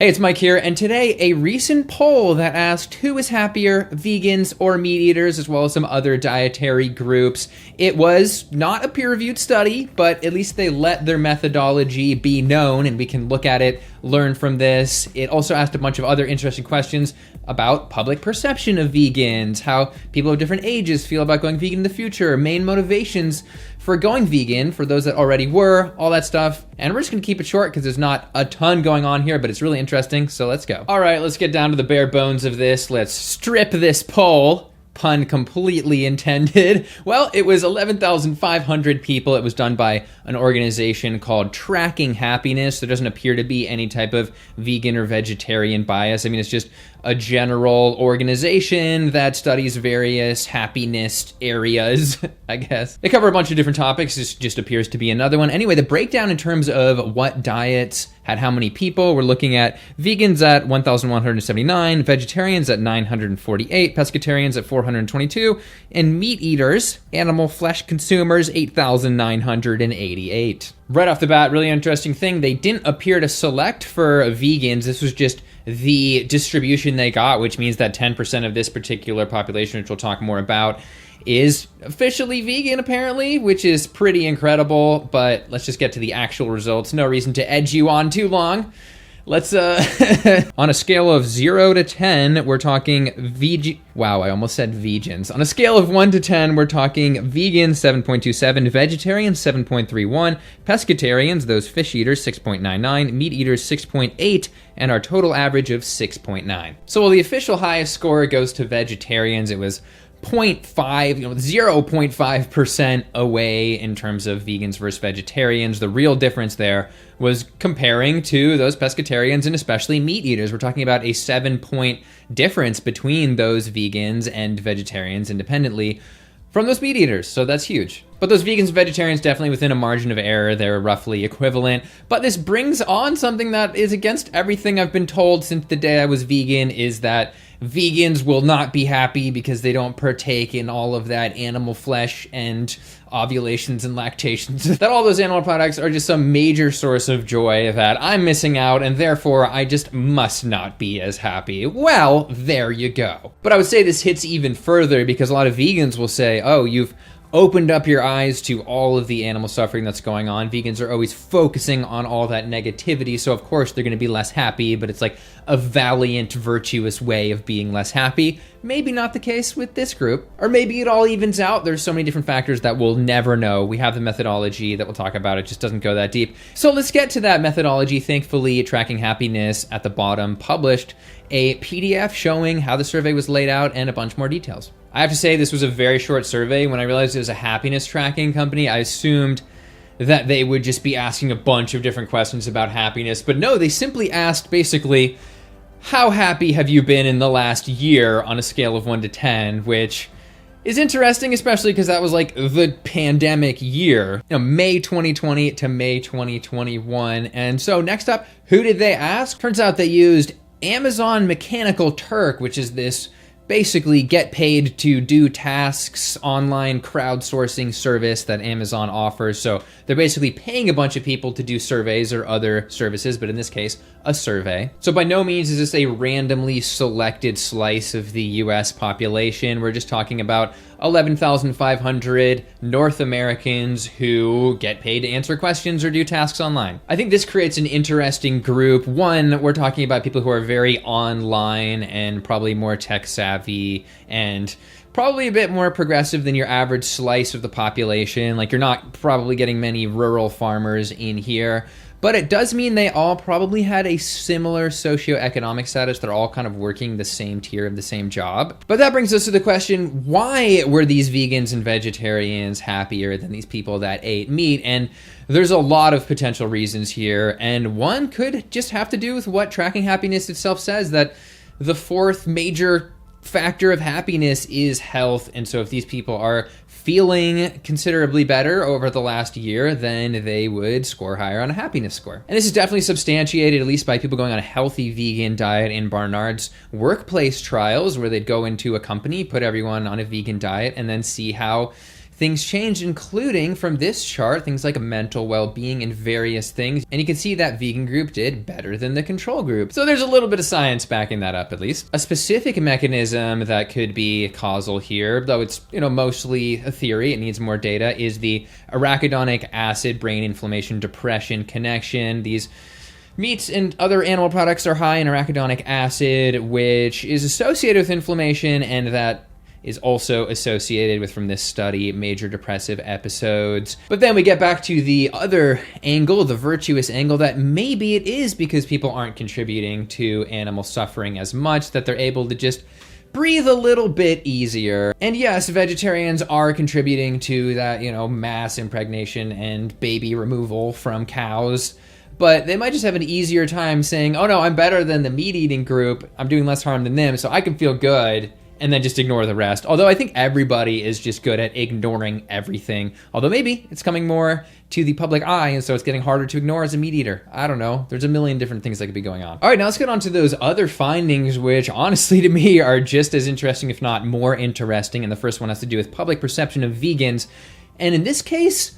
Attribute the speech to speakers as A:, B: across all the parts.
A: Hey, it's Mike here, and today a recent poll that asked who is happier, vegans or meat eaters, as well as some other dietary groups. It was not a peer-reviewed study, but at least they let their methodology be known, and we can look at it, learn from this. It also asked a bunch of other interesting questions about public perception of vegans, how people of different ages feel about going vegan in the future, main motivations for going vegan for those that already were, all that stuff. And we're just gonna keep it short because there's not a ton going on here, but it's really interesting, so let's go. All right, let's get down to the bare bones of this. Let's strip this poll. Pun completely intended. Well, it was 11,500 people. It was done by an organization called Tracking Happiness. There doesn't appear to be any type of vegan or vegetarian bias. I mean, it's just a general organization that studies various happiness areas, I guess. They cover a bunch of different topics. This just appears to be another one. Anyway, the breakdown in terms of what diets had how many people, we're looking at vegans at 1,179, vegetarians at 948, pescatarians at 422, and meat eaters, animal flesh consumers, 8,988. Right off the bat, really interesting thing, they didn't appear to select for vegans. This was just the distribution they got, which means that 10% of this particular population, which we'll talk more about, is officially vegan apparently, which is pretty incredible. But let's just get to the actual results. No reason to edge you on too long. Let's, on a scale of 0 to 10, we're talking wow, I almost said vegans. On a scale of 1 to 10, we're talking vegans, 7.27, vegetarians, 7.31, pescatarians, those fish eaters, 6.99, meat eaters, 6.8, and our total average of 6.9. So while the official highest score goes to vegetarians, it was 0.5% away in terms of vegans versus vegetarians. The real difference there was comparing to those pescatarians and especially meat eaters. We're talking about a 7-point difference between those vegans and vegetarians independently from those meat eaters, so that's huge. But those vegans and vegetarians definitely within a margin of error, they're roughly equivalent. But this brings on something that is against everything I've been told since the day I was vegan, is that vegans will not be happy because they don't partake in all of that animal flesh and ovulations and lactations. That all those animal products are just some major source of joy that I'm missing out, and therefore I just must not be as happy. Well, there you go. But I would say this hits even further because a lot of vegans will say, oh, you've opened up your eyes to all of the animal suffering that's going on. Vegans are always focusing on all that negativity, so of course they're going to be less happy, but it's like a valiant, virtuous way of being less happy. Maybe not the case with this group, or maybe it all evens out. There's so many different factors that we'll never know. We have the methodology that we'll talk about. It just doesn't go that deep. So let's get to that methodology. Thankfully, Tracking Happiness at the bottom published a PDF showing how the survey was laid out and a bunch more details. I have to say this was a very short survey. When I realized it was a happiness tracking company, I assumed that they would just be asking a bunch of different questions about happiness. But no, they simply asked basically, how happy have you been in the last year on a scale of 1 to 10, which is interesting, especially because that was like the pandemic year, May 2020 to May 2021. And so next up, who did they ask? Turns out they used Amazon Mechanical Turk, which is this basically get paid to do tasks online crowdsourcing service that Amazon offers. So they're basically paying a bunch of people to do surveys or other services, but in this case, a survey. So by no means is this a randomly selected slice of the US population. We're just talking about 11,500 North Americans who get paid to answer questions or do tasks online. I think this creates an interesting group. One, we're talking about people who are very online and probably more tech savvy and probably a bit more progressive than your average slice of the population. Like, you're not probably getting many rural farmers in here. But it does mean they all probably had a similar socioeconomic status. They're all kind of working the same tier of the same job. But that brings us to the question, why were these vegans and vegetarians happier than these people that ate meat? And there's a lot of potential reasons here. And one could just have to do with what Tracking Happiness itself says, that the fourth major factor of happiness is health. And so if these people are feeling considerably better over the last year, then they would score higher on a happiness score. And this is definitely substantiated, at least by people going on a healthy vegan diet in Barnard's workplace trials, where they'd go into a company, put everyone on a vegan diet, and then see how things changed, including from this chart, things like mental well-being and various things. And you can see that vegan group did better than the control group. So there's a little bit of science backing that up, at least. A specific mechanism that could be causal here, though it's, mostly a theory, it needs more data, is the arachidonic acid brain inflammation depression connection. These meats and other animal products are high in arachidonic acid, which is associated with inflammation, and that is also associated with, from this study, major depressive episodes. But then we get back to the other angle, the virtuous angle, that maybe it is because people aren't contributing to animal suffering as much, that they're able to just breathe a little bit easier. And yes, vegetarians are contributing to that, mass impregnation and baby removal from cows. But they might just have an easier time saying, oh no, I'm better than the meat-eating group, I'm doing less harm than them, so I can feel good, and then just ignore the rest. Although I think everybody is just good at ignoring everything. Although maybe it's coming more to the public eye, and so it's getting harder to ignore as a meat eater. I don't know. There's a million different things that could be going on. All right, now let's get on to those other findings, which honestly to me are just as interesting, if not more interesting. And the first one has to do with public perception of vegans. And in this case,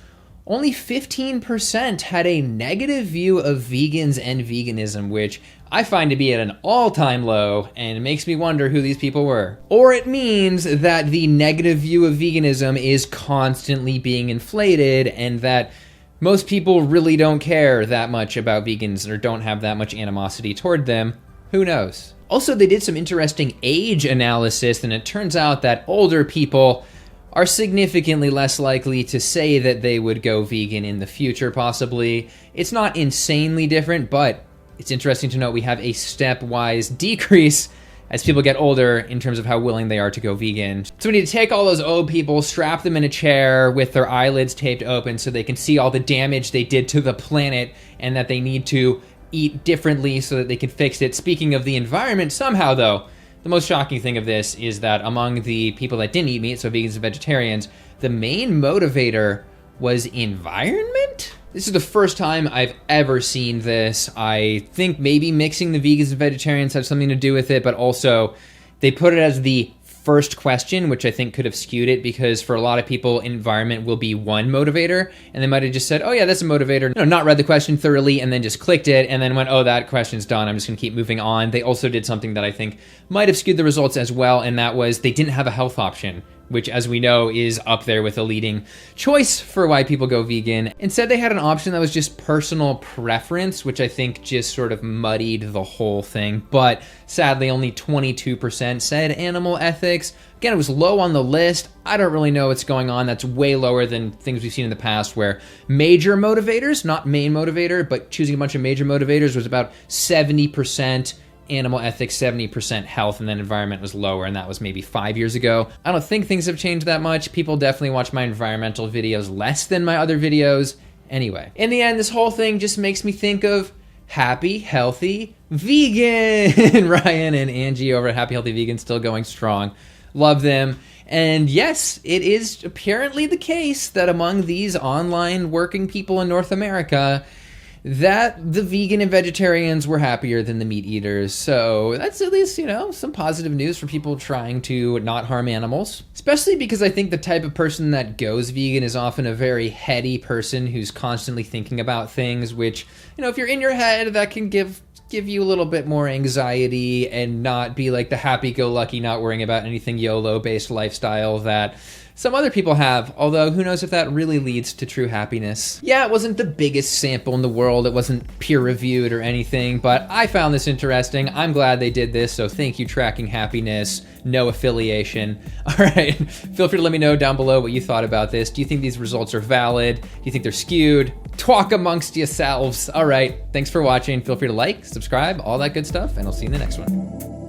A: only 15% had a negative view of vegans and veganism, which I find to be at an all-time low, and it makes me wonder who these people were. Or it means that the negative view of veganism is constantly being inflated, and that most people really don't care that much about vegans or don't have that much animosity toward them. Who knows? Also, they did some interesting age analysis, and it turns out that older people are significantly less likely to say that they would go vegan in the future, possibly. It's not insanely different, but it's interesting to note we have a stepwise decrease as people get older in terms of how willing they are to go vegan. So we need to take all those old people, strap them in a chair with their eyelids taped open so they can see all the damage they did to the planet and that they need to eat differently so that they can fix it. Speaking of the environment, somehow though, the most shocking thing of this is that among the people that didn't eat meat, so vegans and vegetarians, the main motivator was environment? This is the first time I've ever seen this. I think maybe mixing the vegans and vegetarians have something to do with it, but also they put it as the first question, which I think could have skewed it, because for a lot of people, environment will be one motivator, and they might have just said, oh yeah, that's a motivator, not read the question thoroughly, and then just clicked it, and then went, oh, that question's done, I'm just gonna keep moving on. They also did something that I think might have skewed the results as well, and that was they didn't have a health option, which, as we know, is up there with a leading choice for why people go vegan. Instead, they had an option that was just personal preference, which I think just sort of muddied the whole thing. But sadly, only 22% said animal ethics. Again, it was low on the list. I don't really know what's going on. That's way lower than things we've seen in the past, where major motivators, not main motivator, but choosing a bunch of major motivators, was about 70%. Animal ethics, 70% health, and then environment was lower, and that was maybe 5 years ago. I don't think things have changed that much. People definitely watch my environmental videos less than my other videos. Anyway, in the end, this whole thing just makes me think of happy, healthy, vegan. Ryan and Angie over at Happy Healthy Vegan still going strong. Love them. And yes, it is apparently the case that among these online working people in North America, that the vegan and vegetarians were happier than the meat eaters. So that's at least, some positive news for people trying to not harm animals. Especially because I think the type of person that goes vegan is often a very heady person who's constantly thinking about things, which, if you're in your head, that can give you a little bit more anxiety and not be like the happy-go-lucky, not worrying about anything YOLO-based lifestyle that some other people have, although who knows if that really leads to true happiness. Yeah, it wasn't the biggest sample in the world, it wasn't peer-reviewed or anything, but I found this interesting. I'm glad they did this, so thank you, Tracking Happiness. No affiliation. All right, feel free to let me know down below what you thought about this. Do you think these results are valid? Do you think they're skewed? Talk amongst yourselves. All right, thanks for watching. Feel free to like, subscribe, all that good stuff, and I'll see you in the next one.